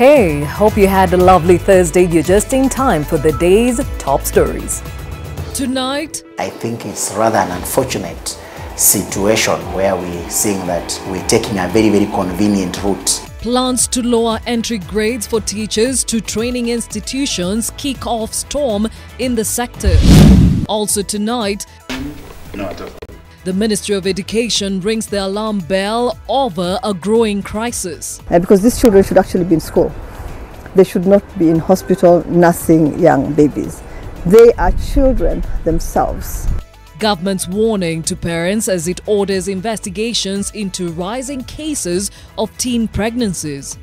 Hey, hope you had a lovely Thursday. You're just in time for the day's top stories. Tonight, I think it's rather an unfortunate situation where we're seeing that we're taking a very, very convenient route. plans to lower entry grades for teachers to training institutions kick off storm in the sector. Also tonight, the Ministry of Education rings the alarm bell over a growing crisis. Because these children should actually be in school. They should not be in hospital nursing young babies. They are children themselves. Government's warning to parents as it orders investigations into rising cases of teen pregnancies.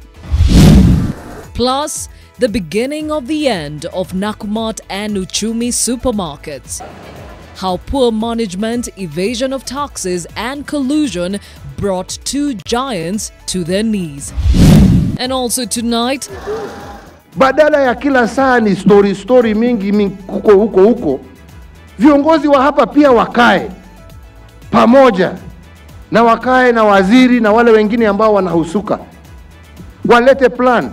Plus, the beginning of the end of Nakumatt and Uchumi supermarkets. How poor management, evasion of taxes and collusion brought two giants to their knees. And also tonight, badala ya kila saa ni story mingi huko viongozi wa hapa pia wakae pamoja na wakae na waziri na wale wengine ambao wanahusuka walete plan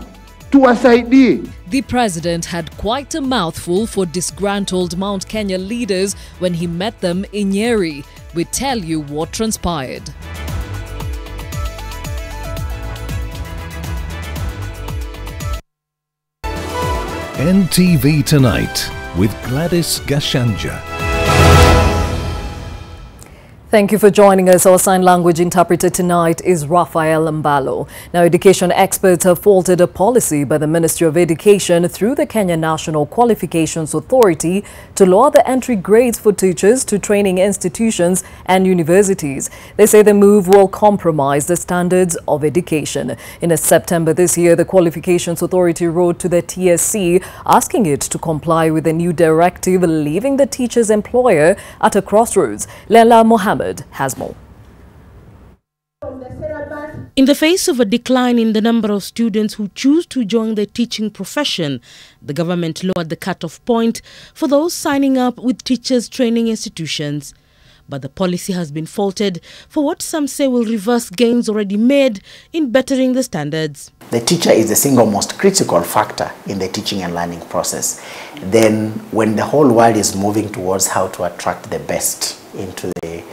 tuwasaidie. The president had quite a mouthful for disgruntled Mount Kenya leaders when he met them in Nyeri. We tell you what transpired. NTV Tonight with Gladys Gachanja. Thank you for joining us. Our sign language interpreter tonight is Raphael Mbalo. Now, education experts have faulted a policy by the Ministry of Education through the Kenya National Qualifications Authority to lower the entry grades for teachers to training institutions and universities. They say the move will compromise the standards of education. In September this year, the Qualifications Authority wrote to the TSC asking it to comply with a new directive, leaving the teacher's employer at a crossroads. Leila Mohammed has more. In the face of a decline in the number of students who choose to join the teaching profession, the government lowered the cut-off point for those signing up with teachers' training institutions. But the policy has been faulted for what some say will reverse gains already made in bettering the standards. The teacher is the single most critical factor in the teaching and learning process. Then when the whole world is moving towards how to attract the best into the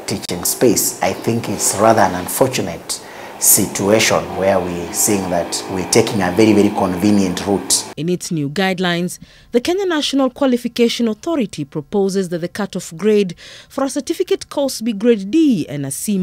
teaching space, I think it's rather an unfortunate situation where we're seeing that we're taking a very, very convenient route. In its new guidelines, the Kenya National Qualification Authority proposes that the cut-off grade for a certificate course be grade D and a C-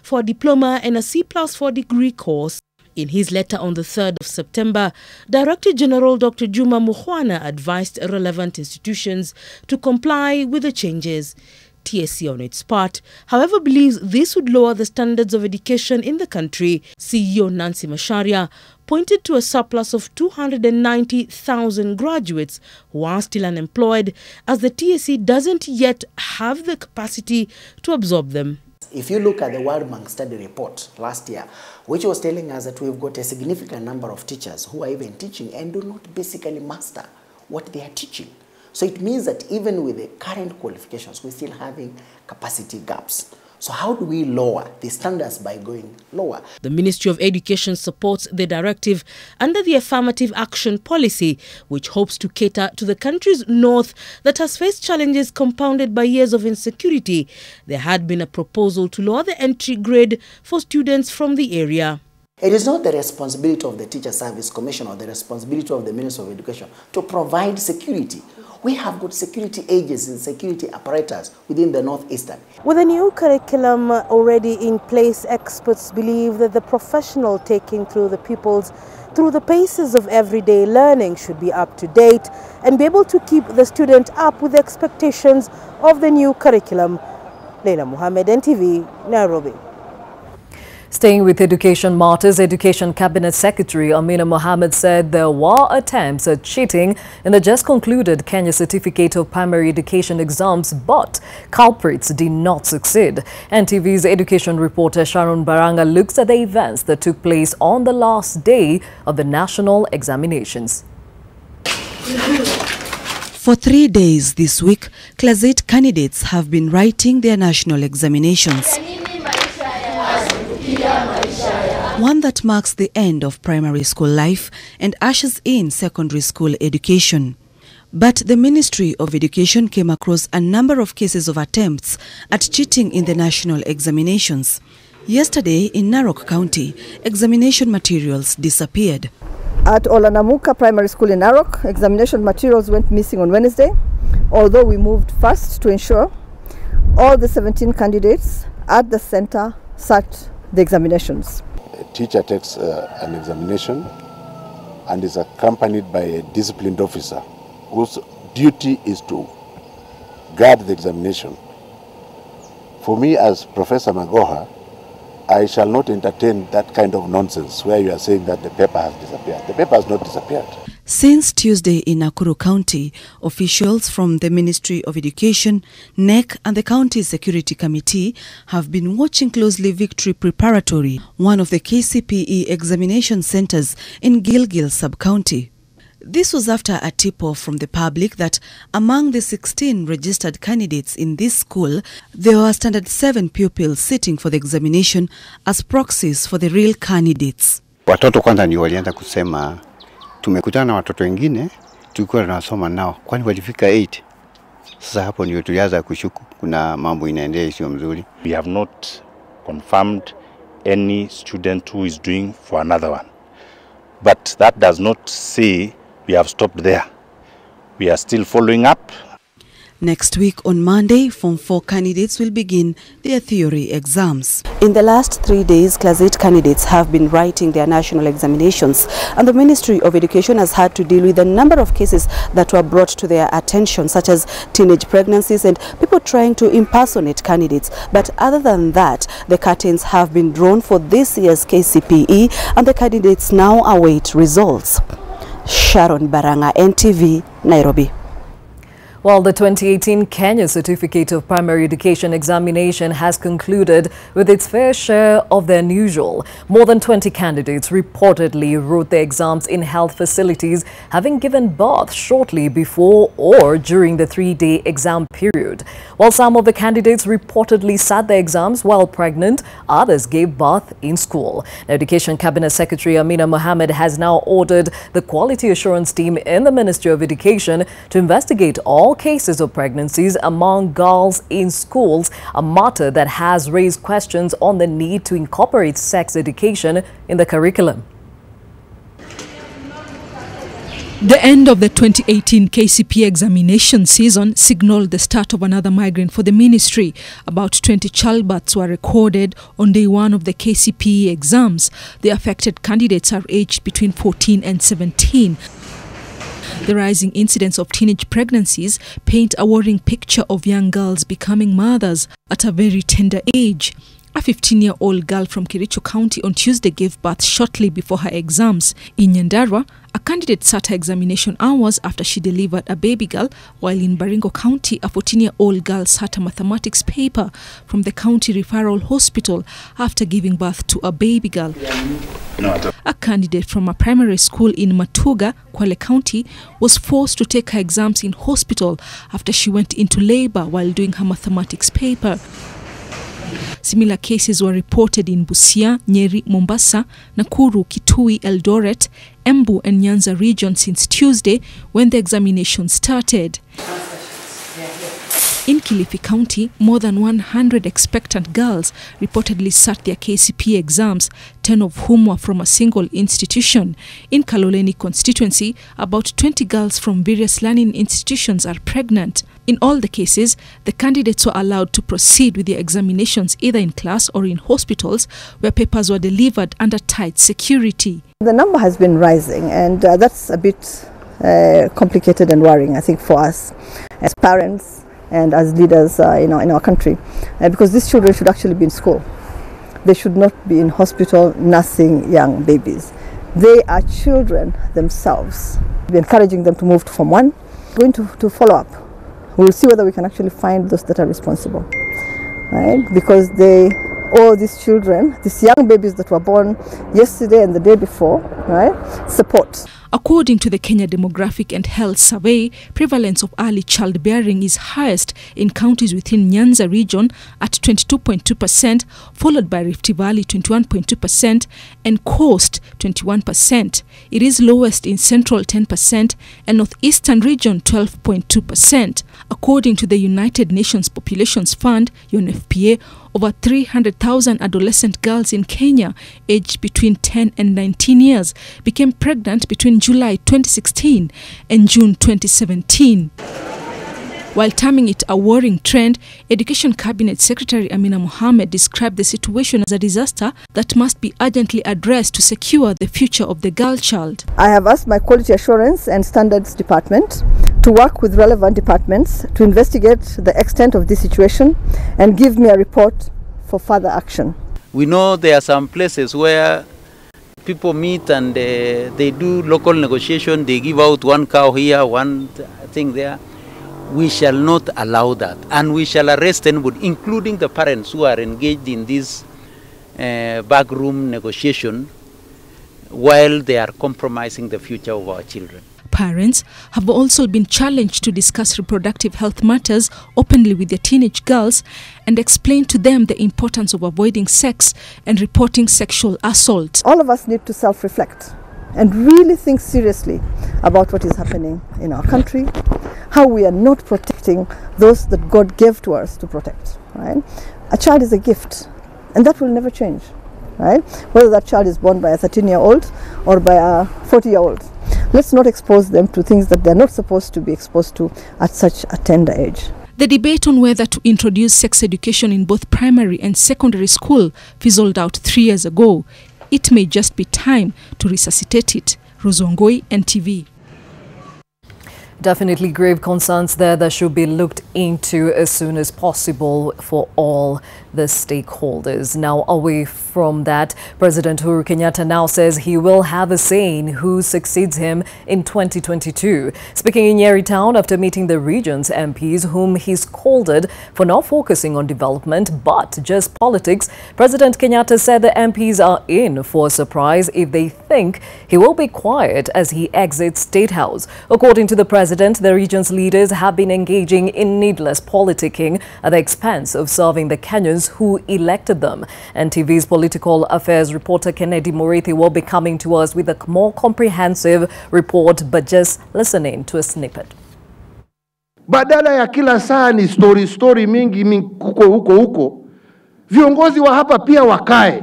for a diploma and a C+ for a degree course. In his letter on the 3rd of September, Director General Dr. Juma Mukhwana advised relevant institutions to comply with the changes. TSC on its part, however, believes this would lower the standards of education in the country. CEO Nancy Macharia pointed to a surplus of 290,000 graduates who are still unemployed, as the TSC doesn't yet have the capacity to absorb them. If you look at the World Bank study report last year, which was telling us that we've got a significant number of teachers who are even teaching and do not basically master what they are teaching. So it means that even with the current qualifications, we're still having capacity gaps. So how do we lower the standards by going lower? The Ministry of Education supports the directive under the Affirmative Action Policy, which hopes to cater to the country's north that has faced challenges compounded by years of insecurity. There had been a proposal to lower the entry grade for students from the area. It is not the responsibility of the Teacher Service Commission or the responsibility of the Ministry of Education to provide security. We have got security agencies and security apparatus within the Northeastern. With a new curriculum already in place, experts believe that the professional taking through the pupils through the paces of everyday learning should be up to date and be able to keep the student up with the expectations of the new curriculum. Leila Mohammed, NTV, Nairobi. Staying with education matters, Education Cabinet Secretary Amina Mohammed said there were attempts at cheating in the just concluded Kenya Certificate of Primary Education exams, but culprits did not succeed. NTV's education reporter Sharon Baranga looks at the events that took place on the last day of the national examinations. For 3 days this week, Class 8 candidates have been writing their national examinations. one that marks the end of primary school life and ushers in secondary school education. But the Ministry of Education came across a number of cases of attempts at cheating in the national examinations. Yesterday in Narok County, examination materials disappeared. At Olanamuka Primary School in Narok, examination materials went missing on Wednesday, although we moved fast to ensure all the 17 candidates at the center sat the examinations. A teacher takes an examination and is accompanied by a disciplined officer whose duty is to guard the examination. For me, as Professor Magoha, I shall not entertain that kind of nonsense where you are saying that the paper has disappeared. The paper has not disappeared. Since Tuesday in Nakuru County, officials from the Ministry of Education, NEC and the County Security Committee have been watching closely Victory Preparatory, one of the KCPE examination centers in Gilgil sub-county. This was after a tip-off from the public that among the 16 registered candidates in this school, there were standard 7 pupils sitting for the examination as proxies for the real candidates. Watoto kwanza ndio walianza kusema tumekutana na watoto wengine tulikuwa tunasoma nao kwani walifika 8. Sasa hapo ndio tulianza kushuku kuna mambo inaendelea sio mzuri. We have not confirmed any student who is doing for another one. But that does not say we have stopped there. We are still following up. Next week on Monday, Form 4 candidates will begin their theory exams. In the last 3 days, Class 8 candidates have been writing their national examinations, and the Ministry of Education has had to deal with a number of cases that were brought to their attention, such as teenage pregnancies and people trying to impersonate candidates. But other than that, the curtains have been drawn for this year's KCPE, and the candidates now await results. Sharon Baranga, NTV, Nairobi. Well, the 2018 Kenya Certificate of Primary Education examination has concluded with its fair share of the unusual. More than 20 candidates reportedly wrote their exams in health facilities, having given birth shortly before or during the 3-day exam period. While some of the candidates reportedly sat their exams while pregnant, others gave birth in school. Now, Education Cabinet Secretary Amina Mohammed has now ordered the Quality Assurance Team in the Ministry of Education to investigate all cases of pregnancies among girls in schools, a matter that has raised questions on the need to incorporate sex education in the curriculum. The end of the 2018 KCPE examination season signaled the start of another migraine for the ministry. About 20 childbirths were recorded on day 1 of the KCPE exams. The affected candidates are aged between 14 and 17. The rising incidence of teenage pregnancies paint a worrying picture of young girls becoming mothers at a very tender age. A 15-year-old girl from Kericho County on Tuesday gave birth shortly before her exams. In Dandora, a candidate sat her examination hours after she delivered a baby girl, while in Baringo County, a 14-year-old girl sat a mathematics paper from the county referral hospital after giving birth to a baby girl. A candidate from a primary school in Matuga, Kwale County, was forced to take her exams in hospital after she went into labor while doing her mathematics paper. Similar cases were reported in Busia, Nyeri, Mombasa, Nakuru, Kitui, Eldoret, Embu and Nyanza region since Tuesday when the examination started. In Kilifi County, more than 100 expectant girls reportedly sat their KCPE exams, 10 of whom were from a single institution. In Kaloleni constituency, about 20 girls from various learning institutions are pregnant. In all the cases, the candidates were allowed to proceed with their examinations either in class or in hospitals, where papers were delivered under tight security. The number has been rising, and that's a bit complicated and worrying, I think, for us as parents and as leaders in our country, because these children should actually be in school. They should not be in hospital nursing young babies. They are children themselves. We're encouraging them to move to Form 1. We're going to follow up. We'll see whether we can actually find those that are responsible, right? Because all these children, these young babies that were born yesterday and the day before, right, support. According to the Kenya Demographic and Health Survey, prevalence of early childbearing is highest in counties within Nyanza region at 22.2%, followed by Rift Valley 21.2% and Coast 21%. It is lowest in Central 10% and Northeastern region 12.2%. According to the United Nations Populations Fund, UNFPA, over 300,000 adolescent girls in Kenya aged between 10 and 19 years became pregnant between July 2016 and June 2017. While terming it a worrying trend, Education Cabinet Secretary Amina Mohamed described the situation as a disaster that must be urgently addressed to secure the future of the girl child. I have asked my Quality Assurance and Standards Department to work with relevant departments to investigate the extent of this situation and give me a report for further action. We know there are some places where people meet and they do local negotiation, they give out one cow here, one thing there. We shall not allow that, and we shall arrest anybody, including the parents who are engaged in this backroom negotiation while they are compromising the future of our children. Parents have also been challenged to discuss reproductive health matters openly with their teenage girls and explain to them the importance of avoiding sex and reporting sexual assault. All of us need to self-reflect and really think seriously about what is happening in our country, how we are not protecting those that God gave to us to protect. Right? A child is a gift, and that will never change. Right? Whether that child is born by a 13-year-old or by a 40-year-old. Let's not expose them to things that they're not supposed to be exposed to at such a tender age. The debate on whether to introduce sex education in both primary and secondary school fizzled out 3 years ago. It may just be time to resuscitate it. Rozongoi, NTV. Definitely grave concerns there that should be looked into as soon as possible for all the stakeholders. Now, away from that, President Uhuru Kenyatta now says he will have a say in who succeeds him in 2022. Speaking in Nyeri town after meeting the region's MPs, whom he scolded for not focusing on development but just politics, President Kenyatta said the MPs are in for a surprise if they think he will be quiet as he exits State House. According to the president, the region's leaders have been engaging in needless politicking at the expense of serving the Kenyans who elected them. NTV's political affairs reporter Kennedy Murithi will be coming to us with a more comprehensive report, but just listening to a snippet. Badala ya kila saa ni story mingi huko, viongozi wa hapa pia wakae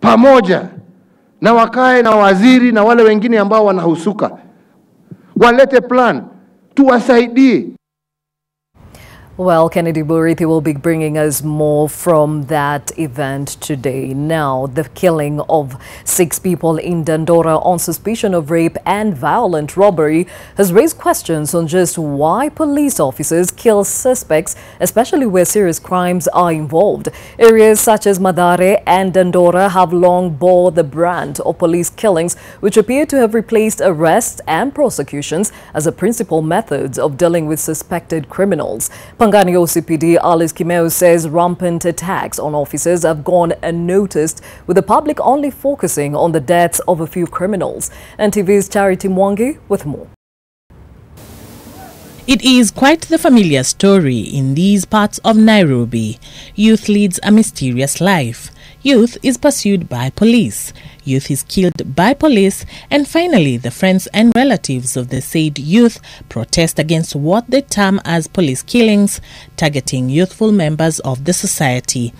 pamoja na wakae na waziri na wale wengine ambao wanahusuka. Walete plan, tuwasaidie. Well, Kennedy Murithi will be bringing us more from that event today. Now, the killing of 6 people in Dandora on suspicion of rape and violent robbery has raised questions on just why police officers kill suspects, especially where serious crimes are involved. Areas such as Mathare and Dandora have long bore the brand of police killings, which appear to have replaced arrests and prosecutions as the principal methods of dealing with suspected criminals. Pangani OCPD Alice Kimeu says rampant attacks on officers have gone unnoticed, with the public only focusing on the deaths of a few criminals. NTV's Charity Mwangi with more. It is quite the familiar story in these parts of Nairobi. Youth leads a mysterious life. Youth is pursued by police. Youth is killed by police. And finally, the friends and relatives of the said youth protest against what they term as police killings, targeting youthful members of the society.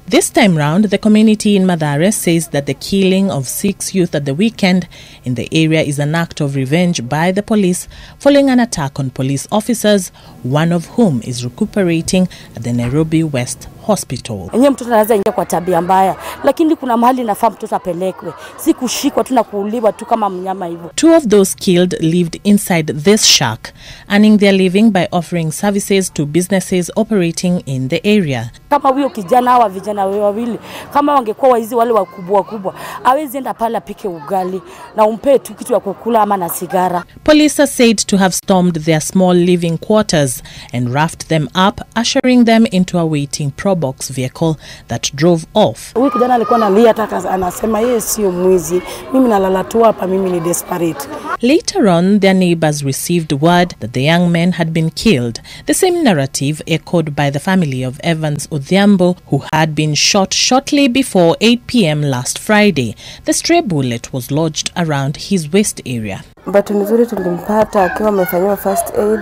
This time round, the community in Mathare says that the killing of 6 youth at the weekend in the area is an act of revenge by the police following an attack on police officers, one of whom is recuperating at the Nairobi West Hospital. Enye mtoto anaweza ingia kwa tabia mbaya, lakini kuna mahali nafaa mtoto apelekwe, si kushikwa tu na kuuliwa tu kama mnyama hivyo. 2 of those killed lived inside this shack, earning their living by offering services to businesses operating in the area. Kama huyo kijana hawa vijana wawili, kama wangekuwa waizi wale wakubwa, hawezi enda pale apike ugali na umpe tu kitu ya kukula ama na sigara. Police are said to have stormed their small living quarters and roughed them up, ushering them into a waiting problem Probox vehicle that drove off. Huyu kijana alikuwa analia hata anasema yeye sio mwizi. Mimi nalala tu hapa, mimi ni desperate. Later on, their neighbors received word that the young man had been killed. The same narrative echoed by the family of Evans Odhiambo, who had been shot shortly before 8 p.m. last Friday. The stray bullet was lodged around his waist area. But nzuri tulimpata akiwa amefanyiwa first aid.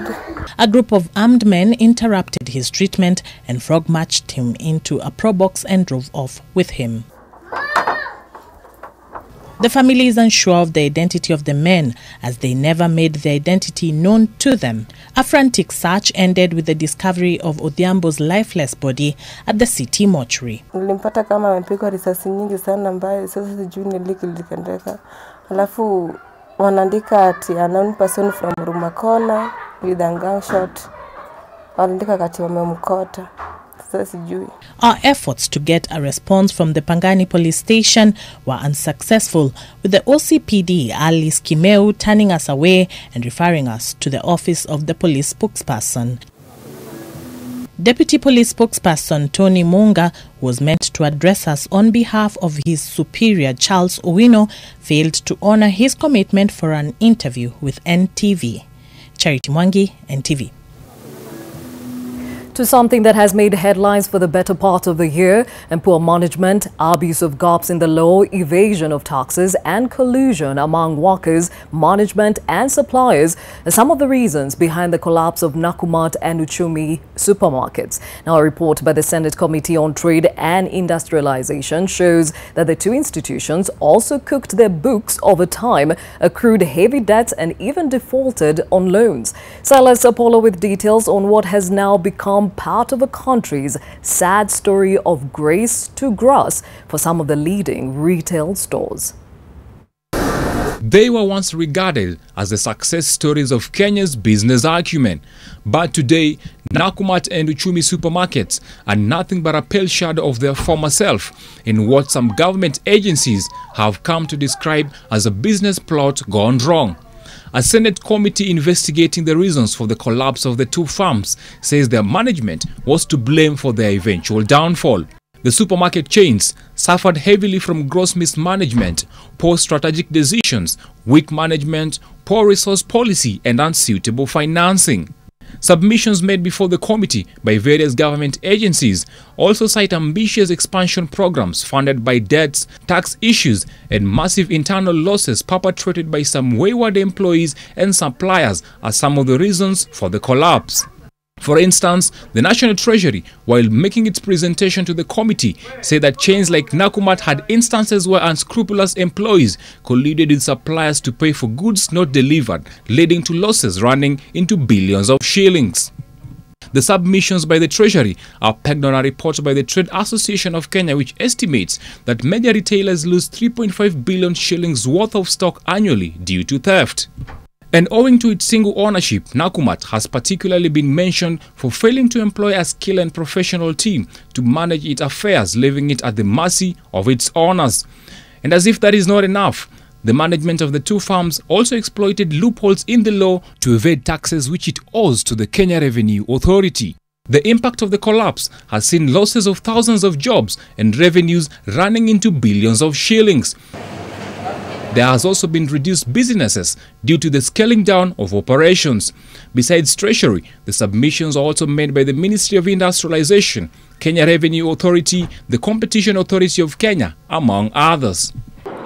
A group of armed men interrupted his treatment and frog-marched him into a probox and drove off with him. The family is unsure of the identity of the men, as they never made their identity known to them. A frantic search ended with the discovery of Odhiambo's lifeless body at the city mortuary. Nilimpata kama amepigwa risasi nyingi sana ambayo sasa sijui nilikendeka. Alafu wanaandika ati a known person from Rumakona with a gunshot. Wanaandika kati wamemkota. Our efforts to get a response from the Pangani police station were unsuccessful, with the OCPD Alice Kimeu turning us away and referring us to the office of the police spokesperson. Deputy Police Spokesperson Tony Munga, who was meant to address us on behalf of his superior Charles Owino, failed to honor his commitment for an interview with NTV. Charity Mwangi, NTV. To something that has made headlines for the better part of the year, and poor management, abuse of gaps in the law, evasion of taxes and collusion among workers, management and suppliers are some of the reasons behind the collapse of Nakumatt and Uchumi supermarkets. Now, a report by the Senate Committee on Trade and Industrialization shows that the two institutions also cooked their books over time, accrued heavy debts and even defaulted on loans. Silas Apollo with details on what has now become part of a country's sad story of grace to grass for some of the leading retail stores. They were once regarded as the success stories of Kenya's business acumen. But today, Nakumatt and Uchumi supermarkets are nothing but a pale shadow of their former self in what some government agencies have come to describe as a business plot gone wrong. A Senate committee investigating the reasons for the collapse of the two firms says their management was to blame for their eventual downfall. The supermarket chains suffered heavily from gross mismanagement, poor strategic decisions, weak management, poor resource policy, and unsuitable financing. Submissions made before the committee by various government agencies also cite ambitious expansion programs funded by debts, tax issues, and massive internal losses perpetrated by some wayward employees and suppliers as some of the reasons for the collapse. For instance, the National Treasury, while making its presentation to the committee, said that chains like Nakumatt had instances where unscrupulous employees colluded with suppliers to pay for goods not delivered, leading to losses running into billions of shillings. The submissions by the Treasury are pegged on a report by the Trade Association of Kenya, which estimates that major retailers lose 3.5 billion shillings worth of stock annually due to theft. And owing to its single ownership, Nakumatt has particularly been mentioned for failing to employ a skilled and professional team to manage its affairs, leaving it at the mercy of its owners. And as if that is not enough, the management of the two firms also exploited loopholes in the law to evade taxes which it owes to the Kenya Revenue Authority. The impact of the collapse has seen losses of thousands of jobs and revenues running into billions of shillings. There has also been reduced businesses due to the scaling down of operations. Besides Treasury, the submissions are also made by the Ministry of Industrialization, Kenya Revenue Authority, the Competition Authority of Kenya, among others.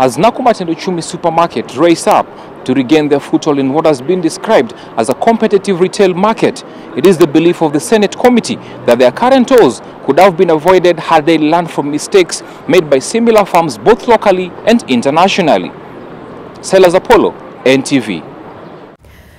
As Nakumatt and Uchumi supermarket race up to regain their foothold in what has been described as a competitive retail market, it is the belief of the Senate committee that their current woes could have been avoided had they learned from mistakes made by similar firms both locally and internationally. Silas Apollo, NTV.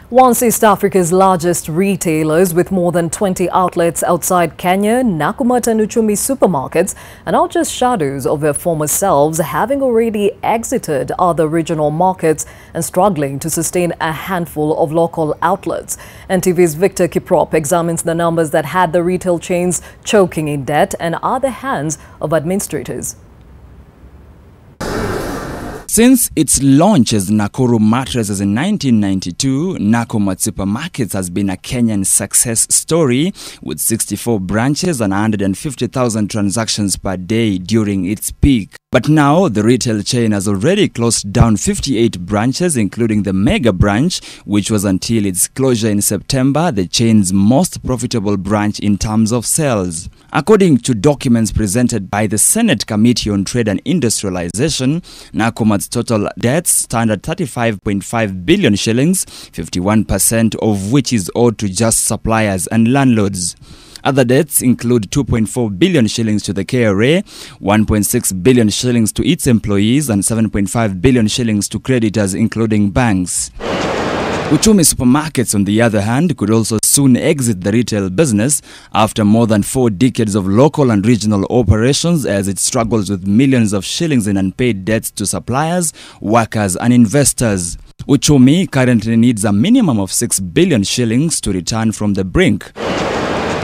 Once East Africa's largest retailers with more than 20 outlets outside Kenya, Nakumatt and Uchumi supermarkets are now just shadows of their former selves, having already exited other regional markets and struggling to sustain a handful of local outlets. NTV's Victor Kiprop examines the numbers that had the retail chains choking in debt and are the hands of administrators. Since its launch as Nakuru Mattresses in 1992, Nakumatt Supermarkets has been a Kenyan success story with 64 branches and 150,000 transactions per day during its peak. But now, the retail chain has already closed down 58 branches, including the Mega branch, which was until its closure in September, the chain's most profitable branch in terms of sales. According to documents presented by the Senate Committee on Trade and Industrialization, Nakumatt's total debts stand at 35.5 billion shillings, 51% of which is owed to just suppliers and landlords. Other debts include 2.4 billion shillings to the KRA, 1.6 billion shillings to its employees, and 7.5 billion shillings to creditors, including banks. Uchumi Supermarkets, on the other hand, could also soon exit the retail business after more than 4 decades of local and regional operations, as it struggles with millions of shillings in unpaid debts to suppliers, workers and investors. Uchumi currently needs a minimum of 6 billion shillings to return from the brink.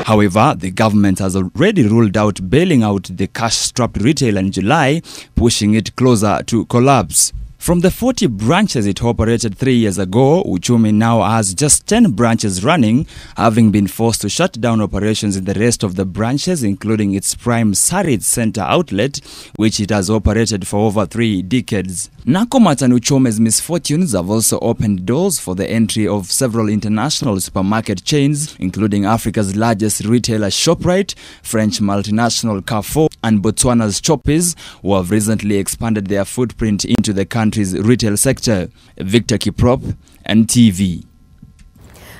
However, the government has already ruled out bailing out the cash-strapped retailer in July, pushing it closer to collapse. From the 40 branches it operated 3 years ago, Uchumi now has just 10 branches running, having been forced to shut down operations in the rest of the branches, including its prime Sarit Center outlet, which it has operated for over 3 decades. Nakumatt and Uchumi's misfortunes have also opened doors for the entry of several international supermarket chains, including Africa's largest retailer ShopRite, French multinational Carrefour, and Botswana's Choppies, who have recently expanded their footprint into the country's retail sector. Victor Kiprop, NTV.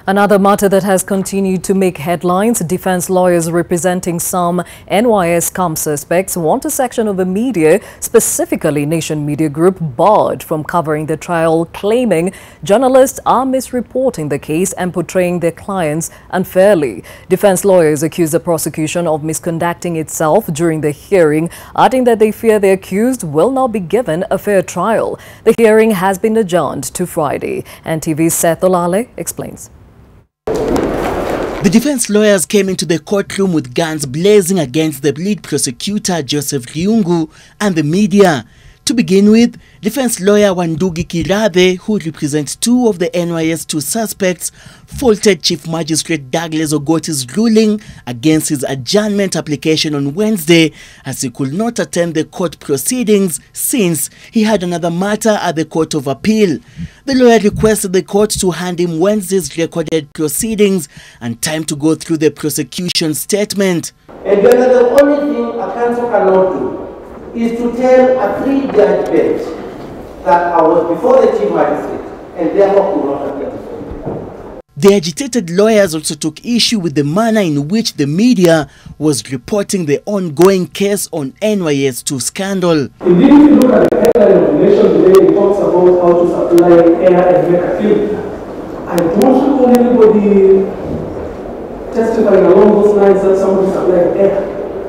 Another matter that has continued to make headlines, defense lawyers representing some NYS scam suspects want a section of the media, specifically Nation Media Group, barred from covering the trial, claiming journalists are misreporting the case and portraying their clients unfairly. Defense lawyers accuse the prosecution of misconducting itself during the hearing, adding that they fear the accused will not be given a fair trial. The hearing has been adjourned to Friday. NTV's Seth Olale explains. The defense lawyers came into the courtroom with guns blazing against the lead prosecutor, Joseph Riungu, and the media. To begin with, defense lawyer Wandugi Kirabe, who represents 2 of the NYS 2 suspects, faulted Chief Magistrate Douglas Ogoti's ruling against his adjournment application on Wednesday, as he could not attend the court proceedings since he had another matter at the Court of Appeal. The lawyer requested the court to hand him Wednesday's recorded proceedings and time to go through the prosecution statement. And the only thing a counsel cannot do is to tell a 3-judge bench that I was before the Chief Magistrate and therefore could not appear before me. The agitated lawyers also took issue with the manner in which the media was reporting the ongoing case on NYS 2 scandal. Indeed, if you look at the headline of the Nation today, it talks about how to supply air and make a film. I don't recall anybody testifying along those lines that somebody supplied air.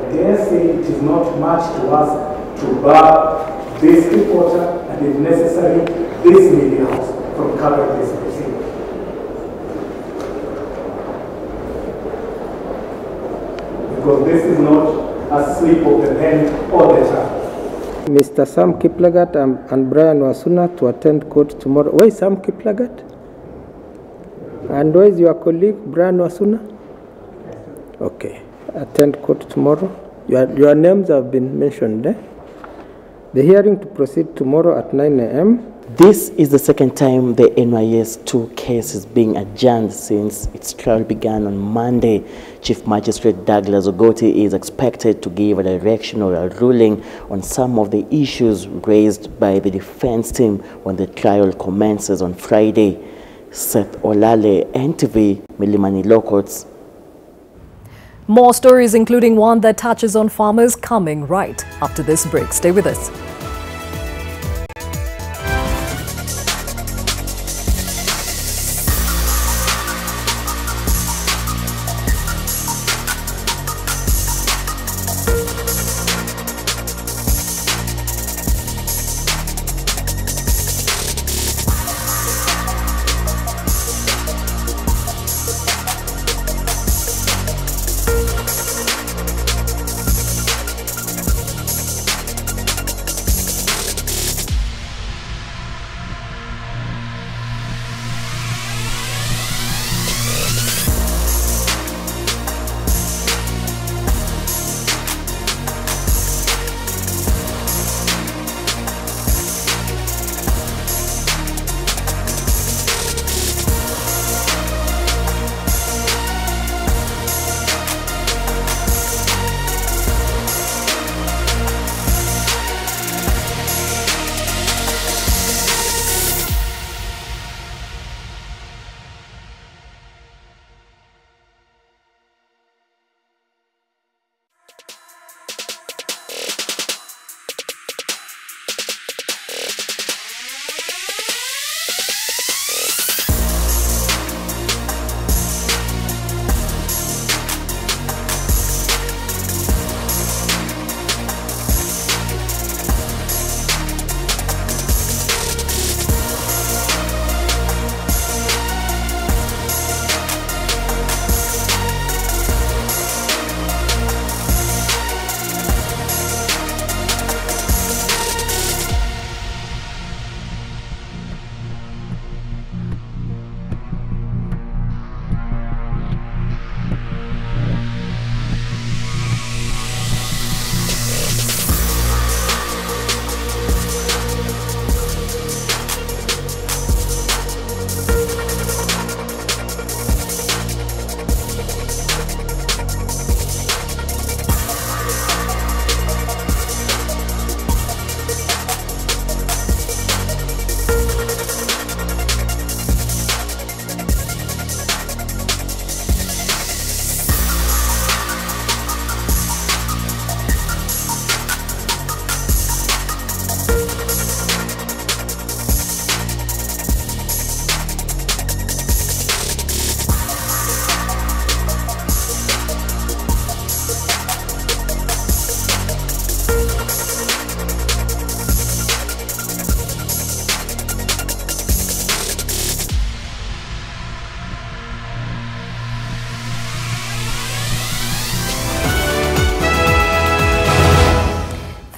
I dare say it is not much to us to bar this reporter and, if necessary, this media house from covering this proceeding. Because this is not a slip of the pen all the time. Mr. Sam Kiplagat and Brian Wasuna to attend court tomorrow. Where is Sam Kiplagat? And where is your colleague, Brian Wasuna? Okay. Attend court tomorrow. Your names have been mentioned there. The hearing to proceed tomorrow at 9 a.m. This is the second time the NYS 2 case is being adjourned since its trial began on Monday. Chief Magistrate Douglas Ogoti is expected to give a direction or a ruling on some of the issues raised by the defense team when the trial commences on Friday. Seth Olale, NTV, Milimani Locots. More stories, including one that touches on farmers, coming right after this break. Stay with us.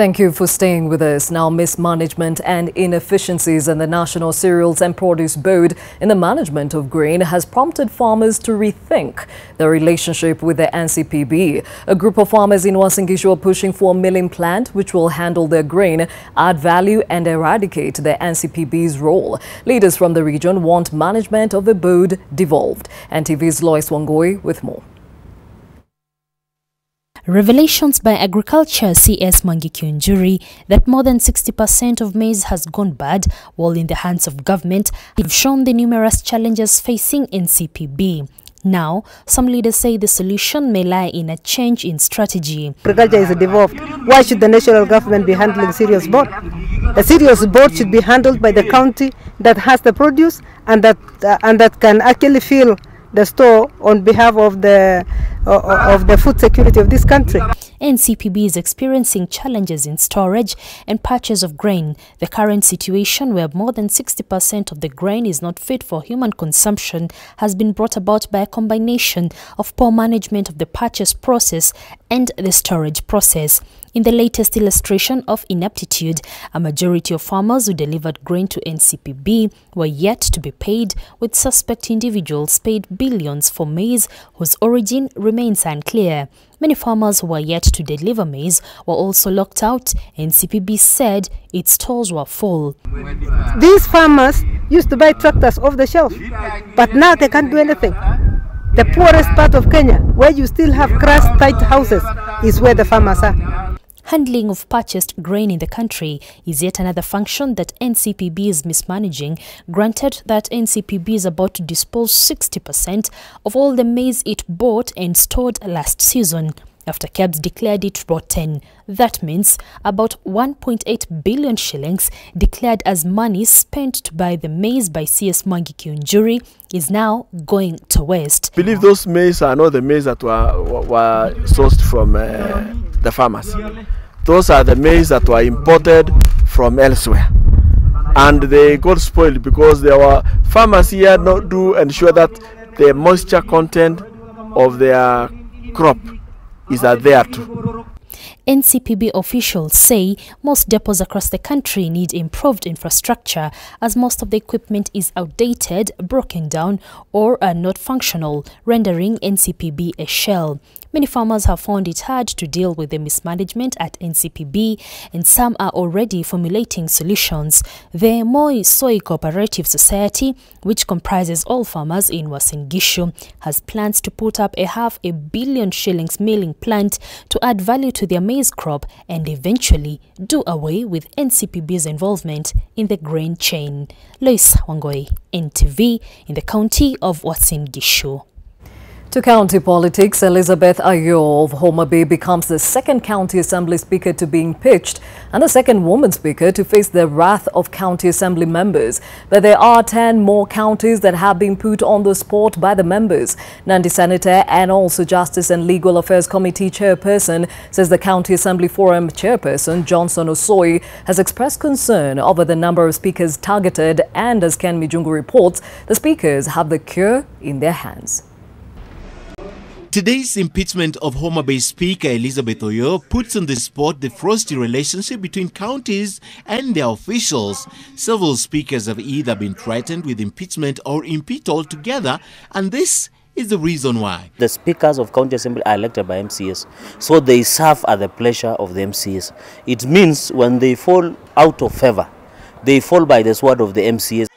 Thank you for staying with us. Now, mismanagement and inefficiencies in the National Cereals and Produce Board in the management of grain has prompted farmers to rethink their relationship with the NCPB. A group of farmers in Uasin Gishu are pushing for a milling plant which will handle their grain, add value and eradicate the NCPB's role. Leaders from the region want management of the board devolved. NTV's Lois Wangoi with more. Revelations by Agriculture CS Mangikyunjuri that more than 60% of maize has gone bad while in the hands of government have shown the numerous challenges facing NCPB. Now, some leaders say the solution may lie in a change in strategy. Agriculture is devolved. Why should the national government be handling cereals board? The cereals board should be handled by the county that has the produce and that can actually fill the store on behalf of the food security of this country. NCPB is experiencing challenges in storage and purchase of grain. The current situation where more than 60% of the grain is not fit for human consumption has been brought about by a combination of poor management of the purchase process and the storage process. In the latest illustration of ineptitude, a majority of farmers who delivered grain to NCPB were yet to be paid, with suspect individuals paid billions for maize whose origin remains unclear. Many farmers who were yet to deliver maize were also locked out. NCPB said its stores were full. These farmers used to buy tractors off the shelf, but now they can't do anything. The poorest part of Kenya, where you still have crushed tight houses, is where the farmers are. Handling of purchased grain in the country is yet another function that NCPB is mismanaging, granted that NCPB is about to dispose 60% of all the maize it bought and stored last season, after KEBS declared it rotten. That means about 1.8 billion shillings declared as money spent to buy the maize by CS Mangikyunjuri is now going to waste. I believe those maize are not the maize that were sourced from the farmers. Those are the maize that were imported from elsewhere, and they got spoiled because there were farmers here not do ensure that the moisture content of their crop is there too. NCPB officials say most depots across the country need improved infrastructure, as most of the equipment is outdated, broken down, or are not functional, rendering NCPB a shell. Many farmers have found it hard to deal with the mismanagement at NCPB, and some are already formulating solutions. The Moi Soy Cooperative Society, which comprises all farmers in Uasin Gishu, has plans to put up a $500 million shillings milling plant to add value to their maize crop and eventually do away with NCPB's involvement in the grain chain. Lois Wangoi, NTV, in the county of Uasin Gishu. To county politics, Elizabeth Ayo of Homa Bay becomes the second county assembly speaker to be impeached and the second woman speaker to face the wrath of county assembly members. But there are 10 more counties that have been put on the spot by the members. Nandi Senator and also Justice and Legal Affairs Committee chairperson says the County Assembly Forum chairperson Johnson Osoi has expressed concern over the number of speakers targeted, and as Ken Mijungu reports, the speakers have the cure in their hands. Today's impeachment of Homa Bay Speaker Elizabeth Oyo puts on the spot the frosty relationship between counties and their officials. Several speakers have either been threatened with impeachment or impeached altogether, and this is the reason why. The speakers of county assembly are elected by MCAs, so they serve at the pleasure of the MCAs. It means when they fall out of favor, they fall by the sword of the MCAs.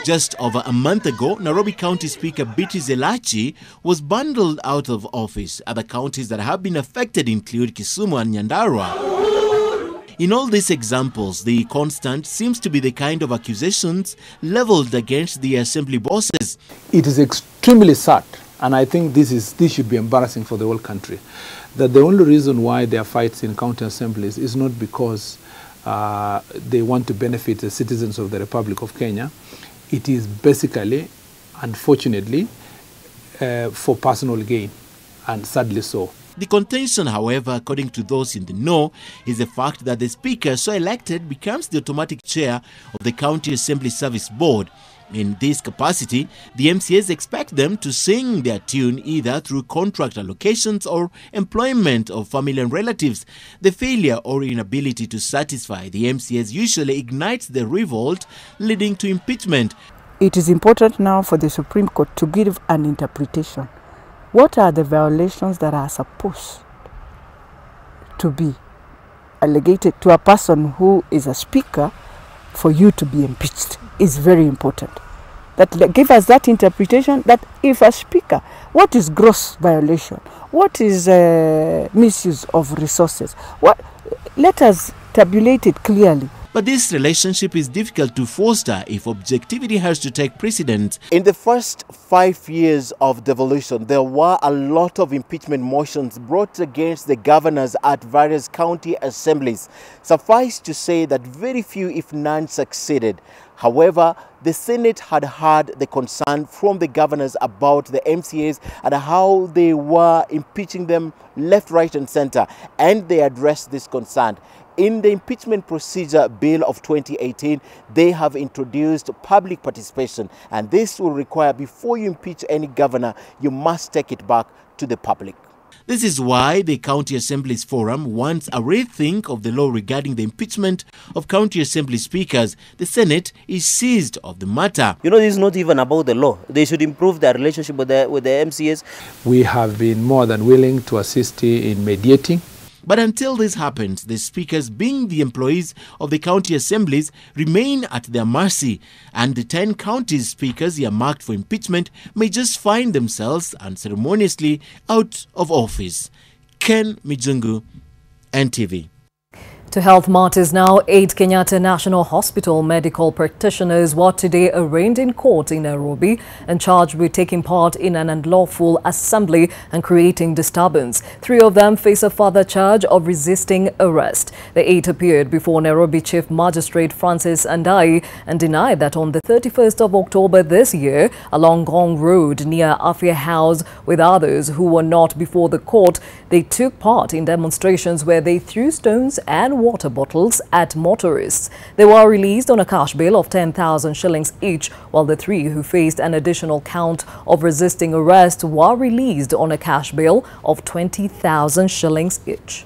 Just over a month ago, Nairobi County Speaker Biti Zelachi was bundled out of office. Other counties that have been affected include Kisumu and Nyandara. In all these examples, the constant seems to be the kind of accusations leveled against the assembly bosses. It is extremely sad, and I think this should be embarrassing for the whole country, that the only reason why there are fights in county assemblies is not because they want to benefit the citizens of the Republic of Kenya. It is basically, unfortunately, for personal gain, and sadly so. The contention, however, according to those in the know, is the fact that the speaker so elected becomes the automatic chair of the County Assembly Service Board. In this capacity, the MCAs expect them to sing their tune either through contract allocations or employment of family and relatives. The failure or inability to satisfy the MCAs usually ignites the revolt, leading to impeachment. It is important now for the Supreme Court to give an interpretation. What are the violations that are supposed to be alleged to a person who is a speaker for you to be impeached? Is very important. That give us that interpretation that if a speaker, what is gross violation? What is misuse of resources? Let us tabulate it clearly. But this relationship is difficult to foster if objectivity has to take precedence. In the first 5 years of devolution, there were a lot of impeachment motions brought against the governors at various county assemblies. Suffice to say that very few, if none, succeeded. However, the Senate had heard the concern from the governors about the MCAs and how they were impeaching them left, right and center, and they addressed this concern. In the impeachment procedure bill of 2018, they have introduced public participation, and this will require, before you impeach any governor, you must take it back to the public. This is why the County Assemblies Forum wants a rethink of the law regarding the impeachment of county assembly speakers. The Senate is seized of the matter. You know, this is not even about the law. They should improve their relationship with the MCAs. We have been more than willing to assist in mediating. But until this happens, the speakers, being the employees of the county assemblies, remain at their mercy, and the 10 county speakers earmarked for impeachment may just find themselves unceremoniously out of office. Ken Mijungu, NTV. To health matters now, 8 Kenyatta National Hospital medical practitioners were today arraigned in court in Nairobi and charged with taking part in an unlawful assembly and creating disturbance. 3 of them face a further charge of resisting arrest. The 8 appeared before Nairobi Chief Magistrate Francis Andai and denied that on the 31st of October this year, along Gong Road near Afia House with others who were not before the court, they took part in demonstrations where they threw stones and water bottles at motorists. They were released on a cash bail of 10,000 shillings each, while the 3 who faced an additional count of resisting arrest were released on a cash bail of 20,000 shillings each.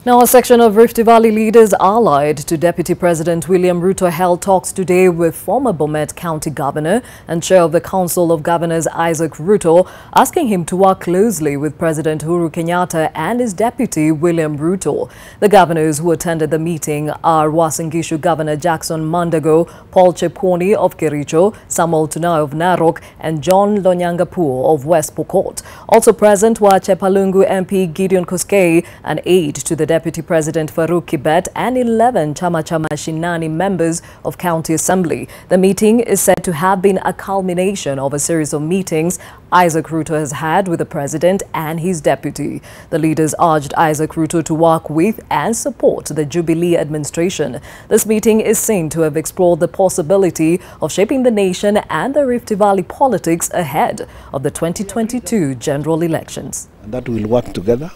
Now, a section of Rift Valley leaders allied to Deputy President William Ruto held talks today with former Bomet County Governor and Chair of the Council of Governors Isaac Ruto, asking him to work closely with President Uhuru Kenyatta and his deputy William Ruto. The governors who attended the meeting are Uasin Gishu Governor Jackson Mandago, Paul Chepkwony of Kericho, Samuel Tunai of Narok, and John Lonyangapuo of West Pokot. Also present were Chepalungu MP Gideon Koskei, an aide to the Deputy President Farouk Kibet, and 11 Chama Shinani members of County Assembly. The meeting is said to have been a culmination of a series of meetings Isaac Ruto has had with the President and his deputy. The leaders urged Isaac Ruto to work with and support the Jubilee administration. This meeting is seen to have explored the possibility of shaping the nation and the Rift Valley politics ahead of the 2022 general elections. That will work together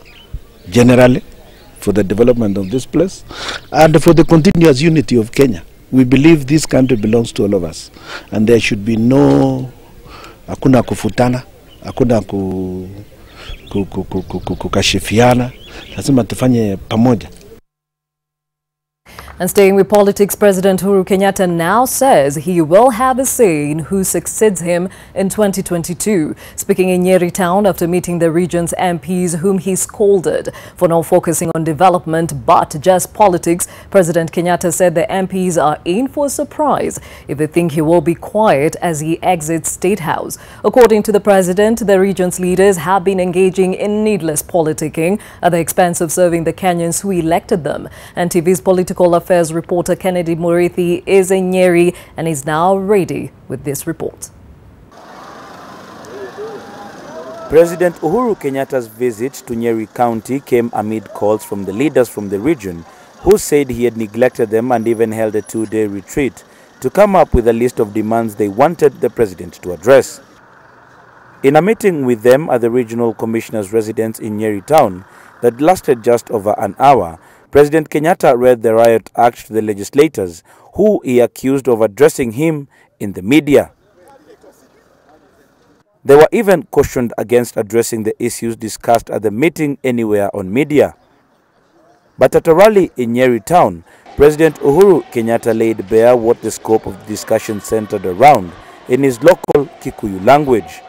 generally for the development of this place and for the continuous unity of Kenya. We believe this country belongs to all of us, and there should be no hakuna kufutana, hakuna kukashifiana. Lazima tufanye pamoja. And staying with politics, President Uhuru Kenyatta now says he will have a say in who succeeds him in 2022. Speaking in Nyeri town after meeting the region's MPs whom he scolded for not focusing on development but just politics, President Kenyatta said the MPs are in for a surprise if they think he will be quiet as he exits State House. According to the president, the region's leaders have been engaging in needless politicking at the expense of serving the Kenyans who elected them. NTV's political affairs reporter Kennedy Murithi is in Nyeri and is now ready with this report. President Uhuru Kenyatta's visit to Nyeri County came amid calls from the leaders from the region who said he had neglected them and even held a two-day retreat to come up with a list of demands they wanted the president to address. In a meeting with them at the regional commissioner's residence in Nyeri town that lasted just over an hour, President Kenyatta read the Riot Act to the legislators, who he accused of addressing him in the media. They were even cautioned against addressing the issues discussed at the meeting anywhere on media. But at a rally in Nyeri town, President Uhuru Kenyatta laid bare what the scope of the discussion centered around in his local Kikuyu language.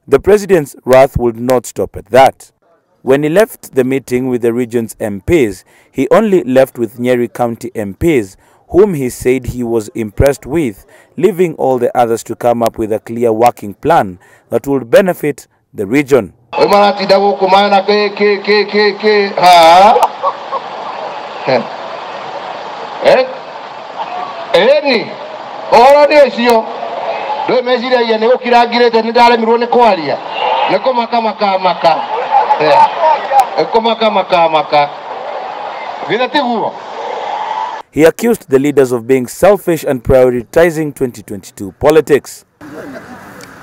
The president's wrath would not stop at that. When he left the meeting with the region's MPs, he only left with Nyeri County MPs, whom he said he was impressed with, leaving all the others to come up with a clear working plan that would benefit the region. He accused the leaders of being selfish and prioritizing 2022 politics.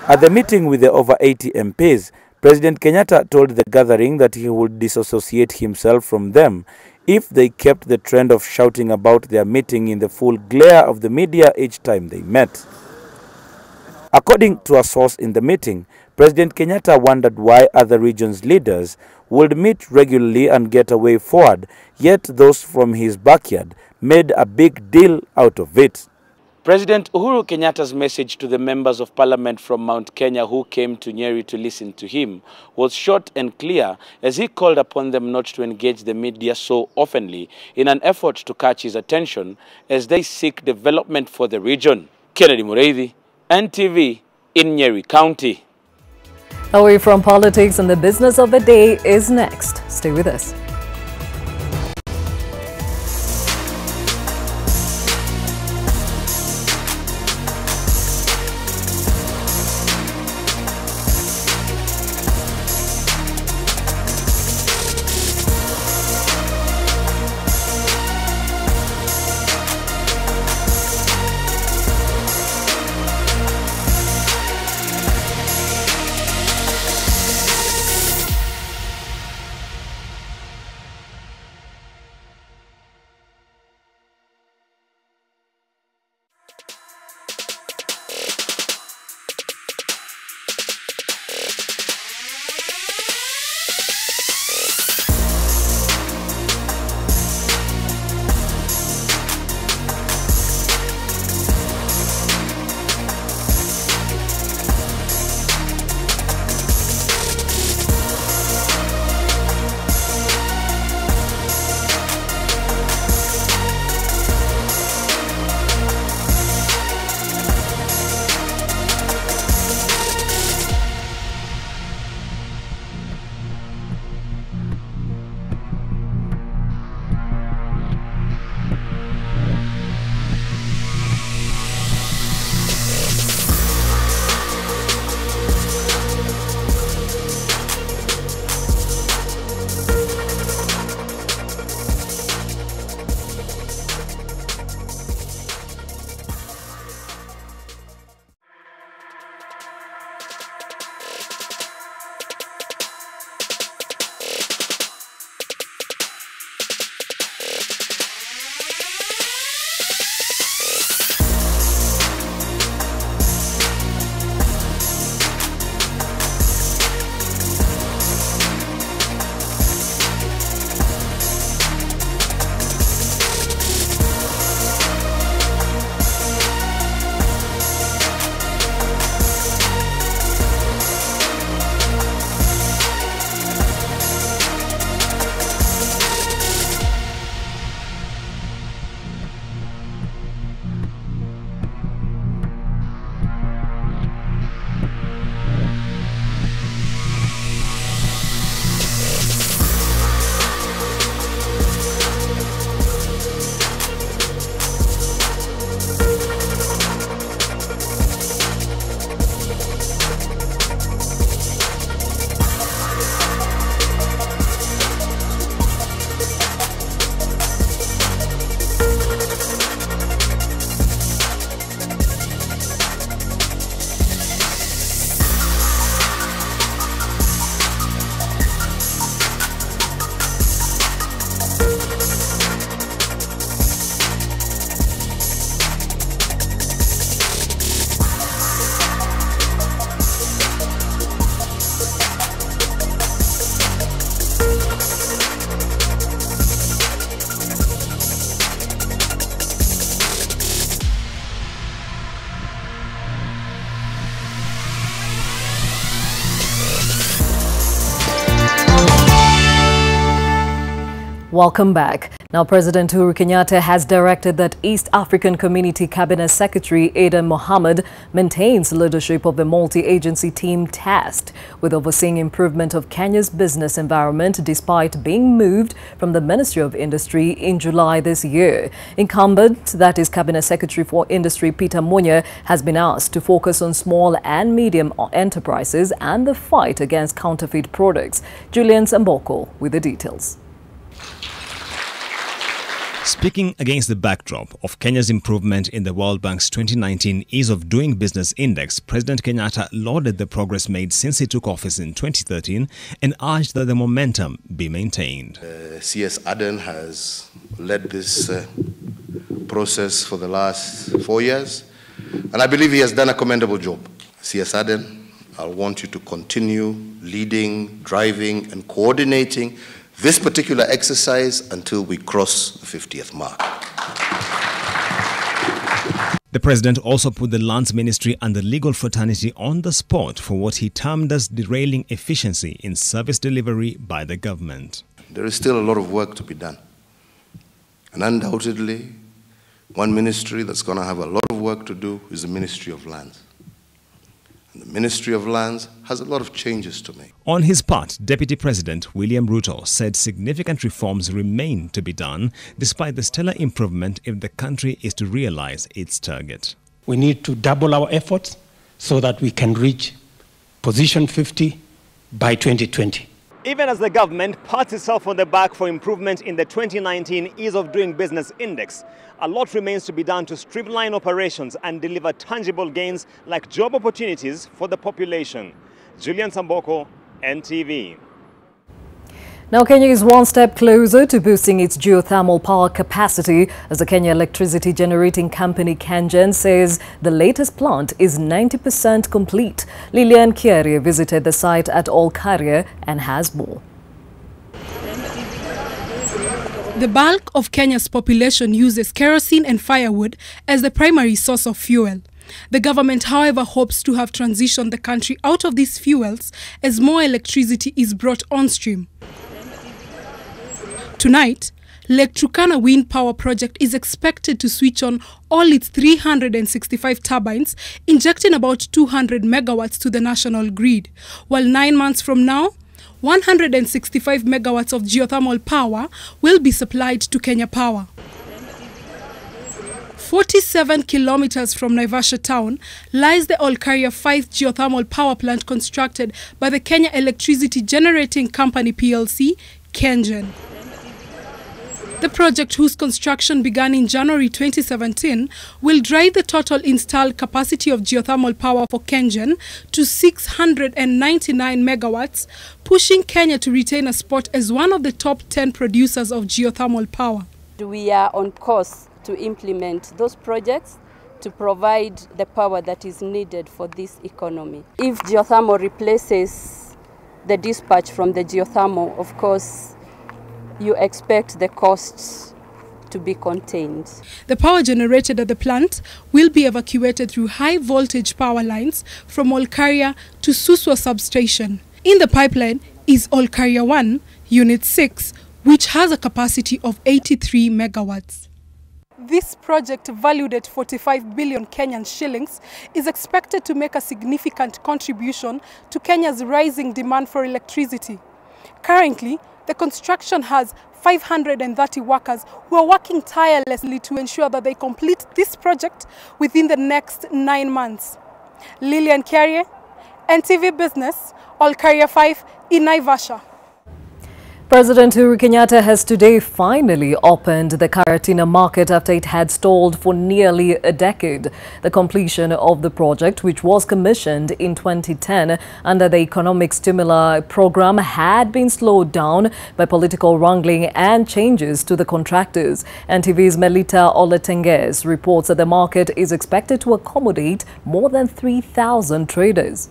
At the meeting with the over 80 MPs, President Kenyatta told the gathering that he would disassociate himself from them if they kept the trend of shouting about their meeting in the full glare of the media each time they met. According to a source in the meeting, President Kenyatta wondered why other regions' leaders would meet regularly and get a way forward, yet those from his backyard made a big deal out of it. President Uhuru Kenyatta's message to the members of parliament from Mount Kenya who came to Nyeri to listen to him was short and clear, as he called upon them not to engage the media so oftenly in an effort to catch his attention as they seek development for the region. Kennedy Murithi, NTV in Nyeri County. Away from politics, and the business of the day is next. Stay with us. Welcome back. Now, President Uhuru Kenyatta has directed that East African Community Cabinet Secretary Aden Mohammed maintains leadership of the multi-agency team tasked with overseeing improvement of Kenya's business environment despite being moved from the Ministry of Industry in July this year. Incumbent, that is Cabinet Secretary for Industry Peter Munya, has been asked to focus on small and medium enterprises and the fight against counterfeit products. Julian Samboko with the details. Speaking against the backdrop of Kenya's improvement in the World Bank's 2019 Ease of Doing Business Index, President Kenyatta lauded the progress made since he took office in 2013 and urged that the momentum be maintained. CS Aden has led this process for the last 4 years, and I believe he has done a commendable job. CS Aden, I want you to continue leading, driving, and coordinating this particular exercise until we cross the 50th mark. The president also put the Lands Ministry and the legal fraternity on the spot for what he termed as derailing efficiency in service delivery by the government. There is still a lot of work to be done. And undoubtedly, one ministry that's going to have a lot of work to do is the Ministry of Lands. And the Ministry of Lands has a lot of changes to make. On his part, Deputy President William Ruto said significant reforms remain to be done despite the stellar improvement if the country is to realize its target. We need to double our efforts so that we can reach position 50 by 2020. Even as the government pats itself on the back for improvement in the 2019 Ease of Doing Business Index, a lot remains to be done to streamline operations and deliver tangible gains like job opportunities for the population. Julian Samboko, NTV. Now, Kenya is one step closer to boosting its geothermal power capacity as the Kenya electricity generating company KenGen says the latest plant is 90% complete. Lilian Nyeri visited the site at Olkaria and has more. The bulk of Kenya's population uses kerosene and firewood as the primary source of fuel. The government, however, hopes to have transitioned the country out of these fuels as more electricity is brought on stream. Tonight, Lake Turkana Wind Power Project is expected to switch on all its 365 turbines, injecting about 200 megawatts to the national grid, while 9 months from now, 165 megawatts of geothermal power will be supplied to Kenya Power. 47 kilometers from Naivasha town lies the Olkaria 5 geothermal power plant constructed by the Kenya Electricity Generating Company PLC, KenGen. The project, whose construction began in January 2017, will drive the total installed capacity of geothermal power for KenGen to 699 megawatts, pushing Kenya to retain a spot as one of the top 10 producers of geothermal power. We are on course to implement those projects to provide the power that is needed for this economy. If geothermal replaces the dispatch from the geothermal, of course, you expect the costs to be contained. The power generated at the plant will be evacuated through high voltage power lines from Olkaria to Suswa substation. In the pipeline is Olkaria 1, Unit 6, which has a capacity of 83 megawatts. This project, valued at 45 billion Kenyan shillings, is expected to make a significant contribution to Kenya's rising demand for electricity. Currently, the construction has 530 workers who are working tirelessly to ensure that they complete this project within the next 9 months. Lilian Nyeri, NTV Business, Olkaria 5 in Naivasha. President Uhuru Kenyatta has today finally opened the Karatena market after it had stalled for nearly a decade. The completion of the project, which was commissioned in 2010 under the Economic Stimuli Program, had been slowed down by political wrangling and changes to the contractors. NTV's Melita Oletenges reports that the market is expected to accommodate more than 3,000 traders.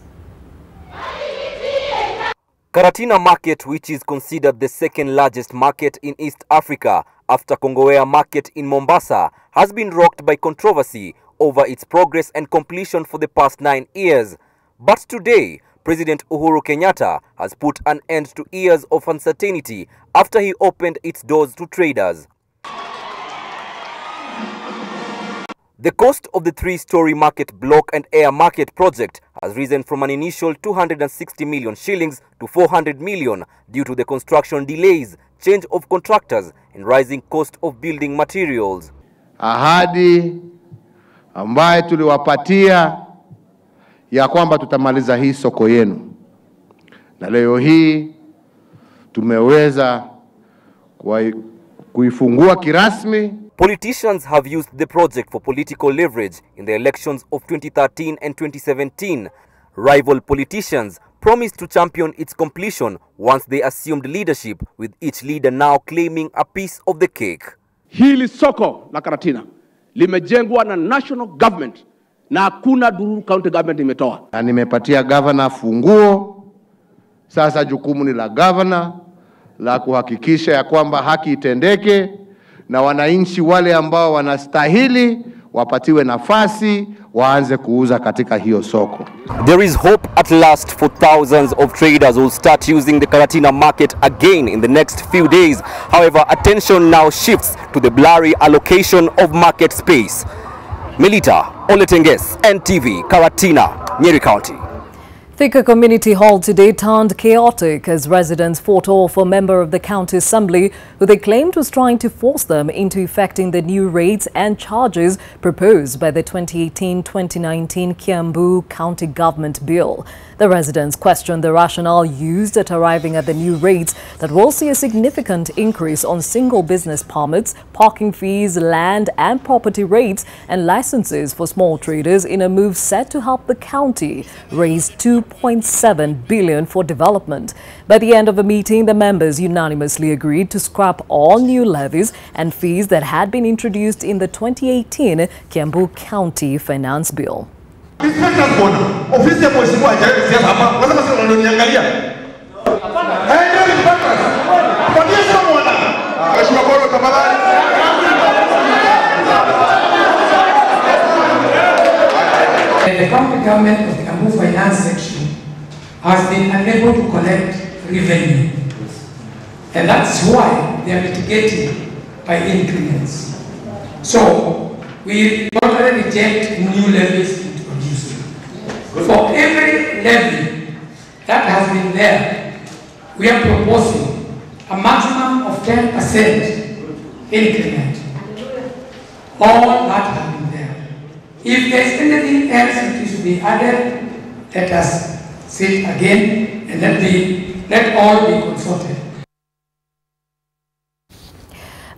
Karatena market, which is considered the second largest market in East Africa after Kongowea market in Mombasa, has been rocked by controversy over its progress and completion for the past 9 years. But today, President Uhuru Kenyatta has put an end to years of uncertainty after he opened its doors to traders. The cost of the 3-story market block and air market project has risen from an initial 260 million shillings to 400 million due to the construction delays, change of contractors and rising cost of building materials. Ahadi ambaye tuliwapatia ya kwamba tutamaliza hii soko yenu. Na leo hii tumeweza kuifungua kirasmi. Politicians have used the project for political leverage in the elections of 2013 and 2017. Rival politicians promised to champion its completion once they assumed leadership, with each leader now claiming a piece of the cake. Hili soko la Karatena limejengwa na national government na hakuna Dururu county government imetoa. Na nimepatia governor funguo. Sasa jukumu ni la governor la kuhakikisha ya kwamba haki itendeke na wananchi wale ambao wanastahili wapatiwe nafasi waanze kuuza katika hiyo soko. There is hope at last for thousands of traders who will start using the Karatena market again in the next few days. However, attention now shifts to the blurry allocation of market space. Melita Oletenges, NTV, Karatena, Nyeri County. Thika Community Hall today turned chaotic as residents fought off a member of the county assembly who they claimed was trying to force them into effecting the new rates and charges proposed by the 2018-2019 Kiambu County Government Bill. The residents questioned the rationale used at arriving at the new rates that will see a significant increase on single business permits, parking fees, land and property rates and licenses for small traders in a move set to help the county raise $2.7 billion for development. By the end of the meeting, the members unanimously agreed to scrap all new levies and fees that had been introduced in the 2018 Kiambu County Finance Bill. The county government of the Kiambu Finance section has been unable to collect revenue. And that's why they are mitigating by increments. So, we totally reject new levies introduced. For every levy that has been there, we are proposing a maximum of 10% increment. All that has been there. If there is anything else that is to be added, let us sit again and let all be consulted.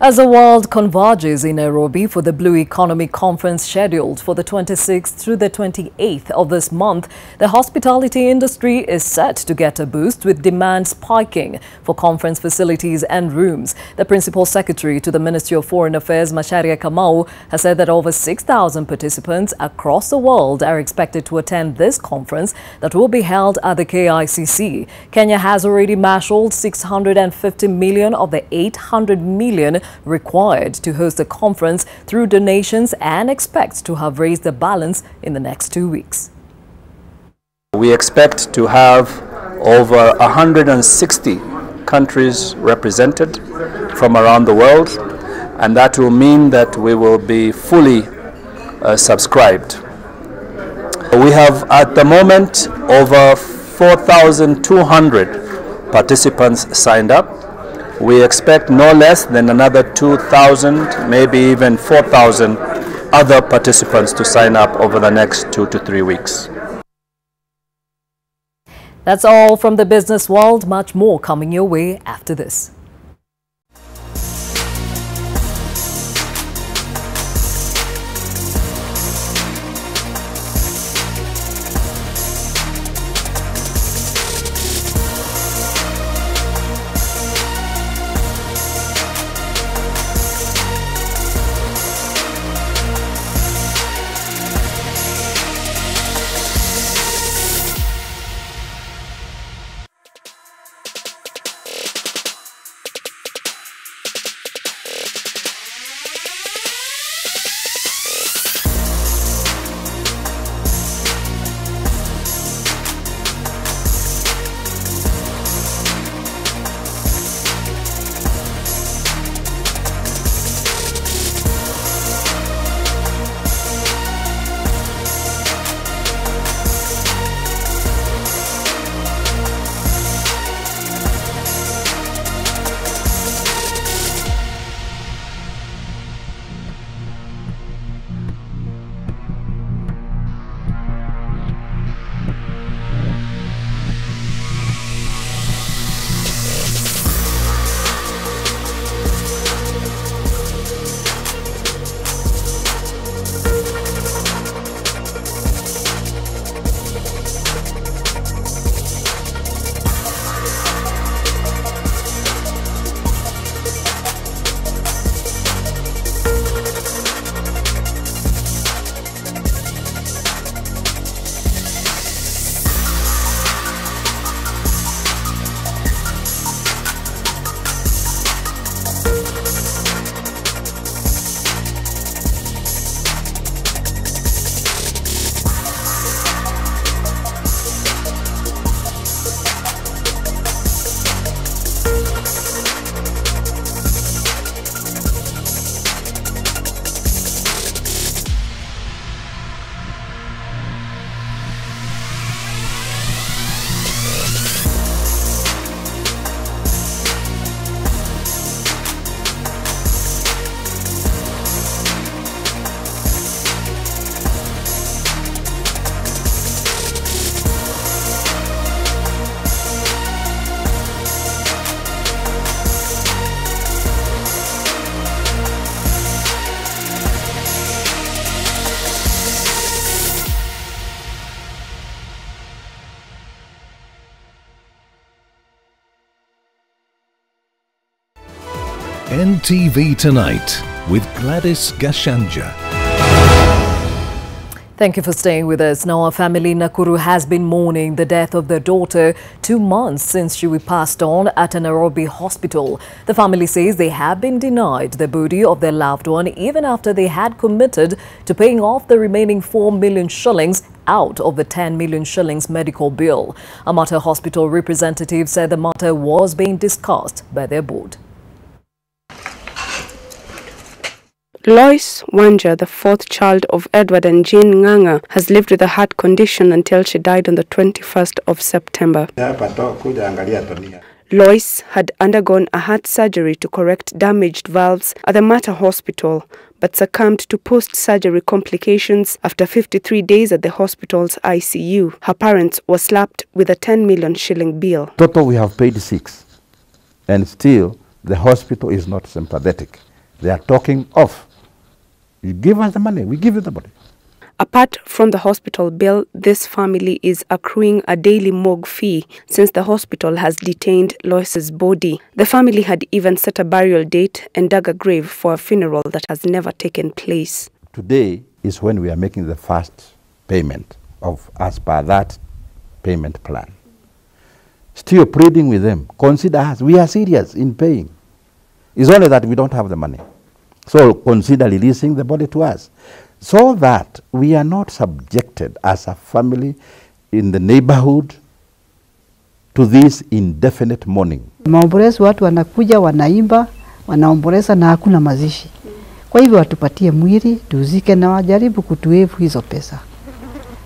As the world converges in Nairobi for the Blue Economy Conference scheduled for the 26th through the 28th of this month, the hospitality industry is set to get a boost with demand spiking for conference facilities and rooms. The Principal Secretary to the Ministry of Foreign Affairs, Macharia Kamau, has said that over 6,000 participants across the world are expected to attend this conference that will be held at the KICC. Kenya has already marshaled 650 million of the 800 million required to host the conference through donations and expects to have raised the balance in the next 2 weeks. We expect to have over 160 countries represented from around the world, and that will mean that we will be fully subscribed. We have at the moment over 4,200 participants signed up. We expect no less than another 2,000, maybe even 4,000 other participants to sign up over the next 2 to 3 weeks. That's all from the business world. Much more coming your way after this. NTV Tonight with Gladys Gachanja. Thank you for staying with us. Now, our family in Nakuru has been mourning the death of their daughter 2 months since she passed on at a Nairobi hospital. The family says they have been denied the body of their loved one even after they had committed to paying off the remaining 4 million shillings out of the 10 million shillings medical bill. Amata Hospital representative said the matter was being discussed by their board. Lois Wanja, the fourth child of Edward and Jean Nganga, has lived with a heart condition until she died on the 21st of September. Lois had undergone a heart surgery to correct damaged valves at the Mater Hospital, but succumbed to post-surgery complications after 53 days at the hospital's ICU. Her parents were slapped with a 10 million shilling bill. Total, we have paid 6, and still the hospital is not sympathetic. They are talking of, you give us the money, we give you the money. Apart from the hospital bill, this family is accruing a daily morgue fee since the hospital has detained Lois's body. The family had even set a burial date and dug a grave for a funeral that has never taken place. Today is when we are making the first payment of as per that payment plan. Still pleading with them, consider us, we are serious in paying. It's only that we don't have the money. So consider releasing the body to us, so that we are not subjected as a family in the neighborhood to this indefinite mourning. Maombolezo watu wanakuja wanaimba, wanaomboleza na hakuna mazishi. Kwa hivyo watupatie mwili, tuzike na wajaribu kutuevu hizo pesa.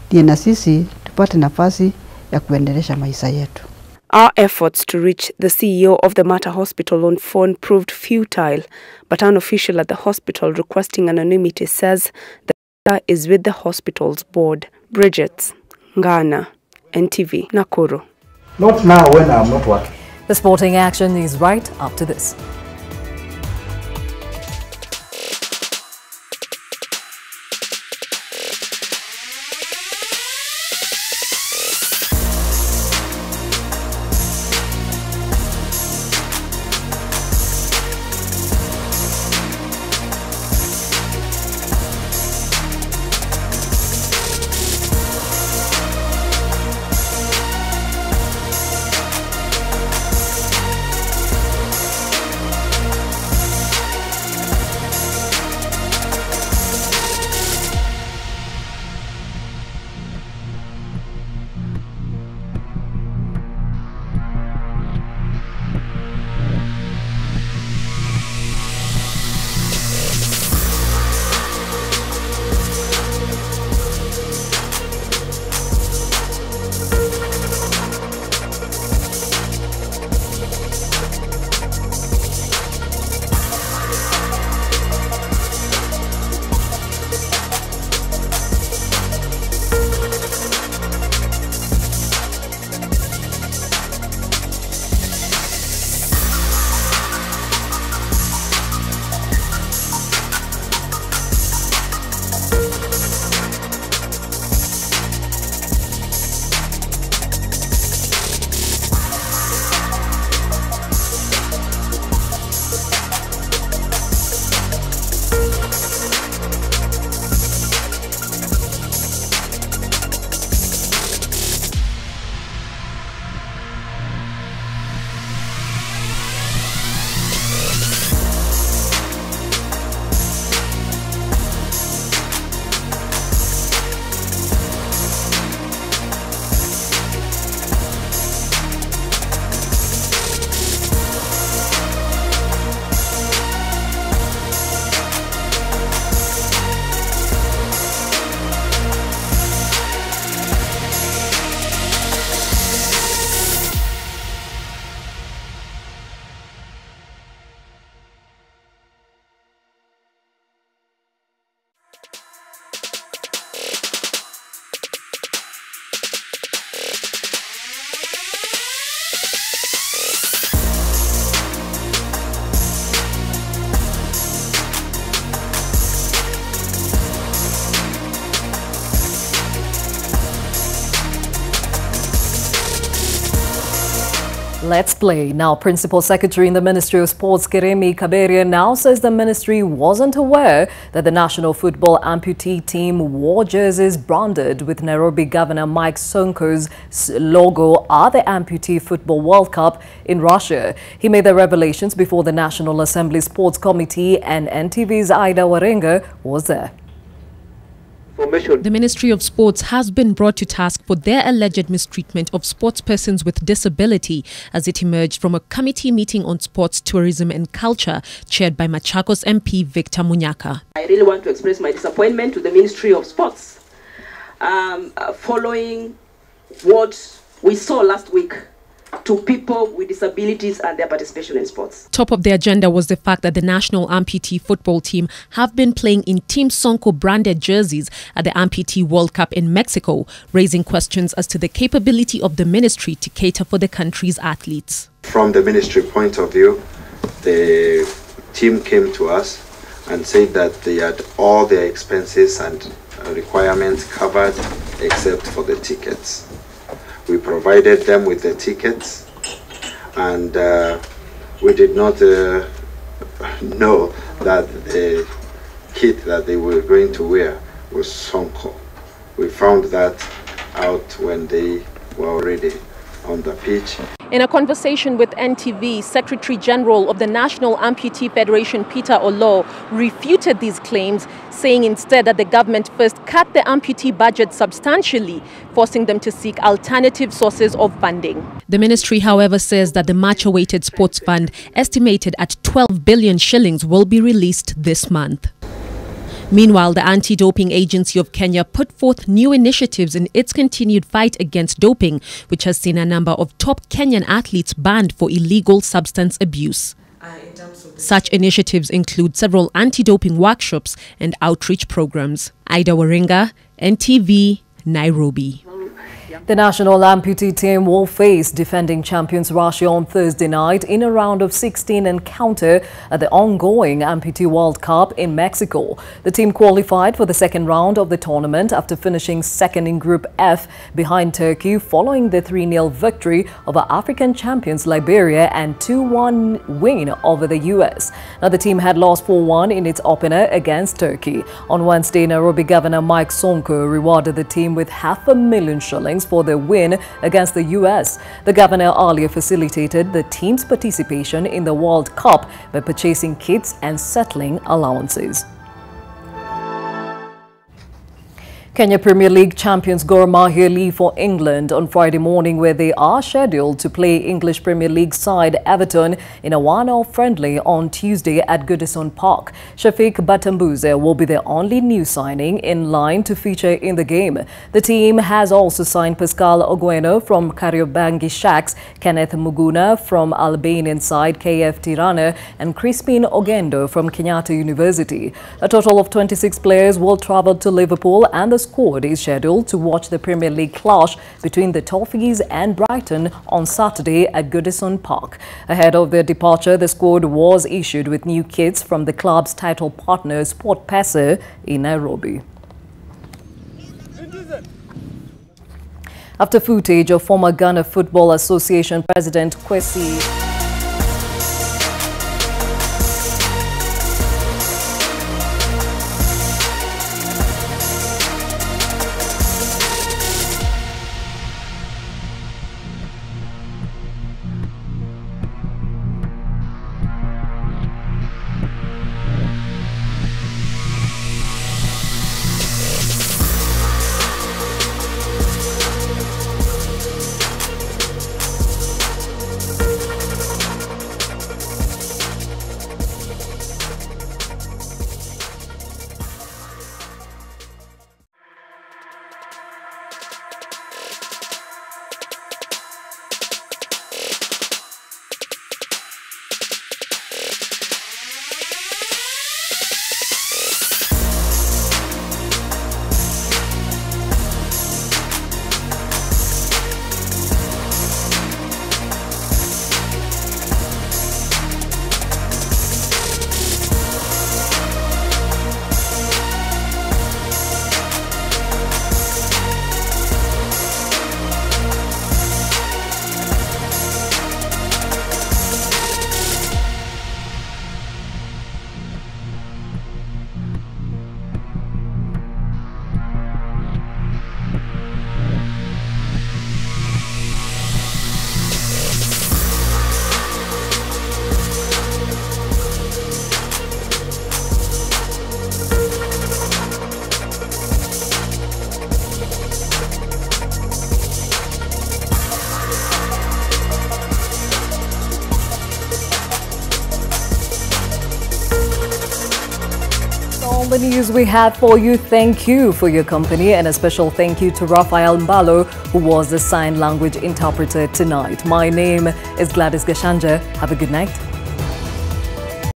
Ndiye na sisi tupate nafasi ya kuendelesha maisha yetu. Our efforts to reach the CEO of the Mater Hospital on phone proved futile, but an official at the hospital requesting anonymity says the matter is with the hospital's board. Bridget Ngana, NTV, Nakuru. Not now when I'm not working. The sporting action is right after this. Let's play. Now, Principal Secretary in the Ministry of Sports, Kiremi Kaberia, now says the ministry wasn't aware that the national football amputee team wore jerseys branded with Nairobi Governor Mike Sonko's logo at the Amputee Football World Cup in Russia. He made the revelations before the National Assembly Sports Committee, and NTV's Ida Waringa was there. The Ministry of Sports has been brought to task for their alleged mistreatment of sportspersons with disability as it emerged from a committee meeting on sports, tourism and culture chaired by Machakos MP Victor Munyaka. I really want to express my disappointment to the Ministry of Sports following what we saw last week to people with disabilities and their participation in sports. Top of the agenda was the fact that the national amputee football team have been playing in Team Sonko branded jerseys at the Amputee World Cup in Mexico, raising questions as to the capability of the ministry to cater for the country's athletes. From the ministry point of view, the team came to us and said that they had all their expenses and requirements covered except for the tickets. We provided them with the tickets, and we did not know that the kit that they were going to wear was Sonko. We found that out when they were already on the pitch. In a conversation with NTV, Secretary General of the National Amputee Federation, Peter Olo, refuted these claims, saying instead that the government first cut the amputee budget substantially, forcing them to seek alternative sources of funding. The ministry, however, says that the much-awaited sports fund, estimated at 12 billion shillings, will be released this month. Meanwhile, the Anti-Doping Agency of Kenya put forth new initiatives in its continued fight against doping, which has seen a number of top Kenyan athletes banned for illegal substance abuse. Such initiatives include several anti-doping workshops and outreach programs. Ida Waringa, NTV, Nairobi. The national amputee team will face defending champions Russia on Thursday night in a round of 16 encounter at the ongoing Amputee World Cup in Mexico. The team qualified for the second round of the tournament after finishing second in Group F behind Turkey following the 3-0 victory over African champions Liberia and 2-1 win over the US. Now, the team had lost 4-1 in its opener against Turkey. On Wednesday, Nairobi Governor Mike Sonko rewarded the team with $500,000 shillings for their win against the US. The governor earlier facilitated the team's participation in the World Cup by purchasing kits and settling allowances. Kenya Premier League champions Gor Mahia leave for England on Friday morning, where they are scheduled to play English Premier League side Everton in a one-off friendly on Tuesday at Goodison Park. Shafiq Batambuze will be the only new signing in line to feature in the game. The team has also signed Pascal Ogueno from Kariobangi Sharks, Kenneth Muguna from Albanian side KF Tirana, and Crispin Ogendo from Kenyatta University. A total of 26 players will travel to Liverpool, and the squad is scheduled to watch the Premier League clash between the Toffees and Brighton on Saturday at Goodison Park. Ahead of their departure, the squad was issued with new kits from the club's title partner SportPesa in Nairobi. After footage of former Ghana Football Association President Kwesi all the news we had for you. Thank you for your company, and a special thank you to Raphael Mbalo, who was the sign language interpreter tonight. My name is Gladys Gachanja. Have a good night.